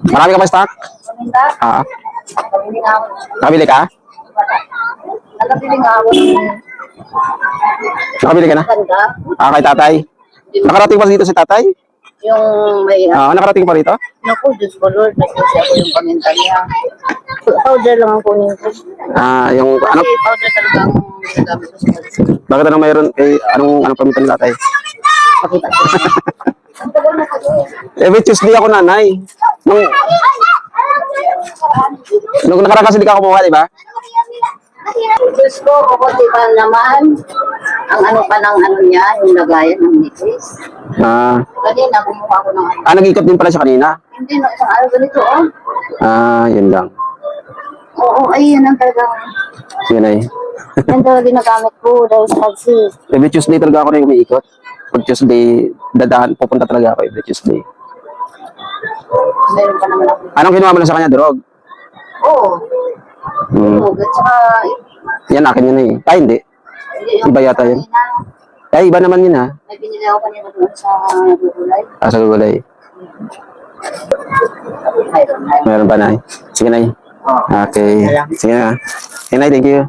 Marami ka ba stock? Paminta? Ah, Nakabili nga ako. nakabili ka? Nakabili nga ako. Nakabili ka na? Ganda. Ah, kay tatay. Nakarating pa dito si tatay? Yung may, Ah, nakarating pa rito? naku, Diyos ko Lord, nag-kasi ako yung paminta niya. Powder lang ang kunin ko. Ah, yung ano? Kasi powder talaga ang ginagamit ko sa medicine. Bakit anong mayroon? Eh, anong pamitan ni tatay? Pakita ko. Ang tagal na kasi. Every Tuesday ako, nanay. Nung nakaraan kasi di ka kumuha, di ba? Diyos ko, kukunti pa naman. Ang ano pa ng ano niya, yung lagayan ng necklace. Ah, Kanina, kumuha ko ng ano. nag-ikot din pala siya kanina. Hindi, no, isang araw ganito, oh. Ah, yun lang. Oo, ay, yun ang talagang, Yun ay. yan talaga ginagamit ko dahil sa taxi. Every Tuesday talaga ako na umiikot. Pag Tuesday, dadaan, pupunta talaga ako every Tuesday. Meron pa naman ako. Anong kinuha mo na sa kanya, drug? Oo, Hmm. at saka, Yan, akin yun eh. Ah, hindi. yung Iba yata yun. kanina, Ay, iba naman yun ha. may binili ako kanina doon sa Gugulay. Ah, sa gulay. Mayroon na. Meron pa na. Sige na. Oo. Okay. Sige na. Sige na, thank you.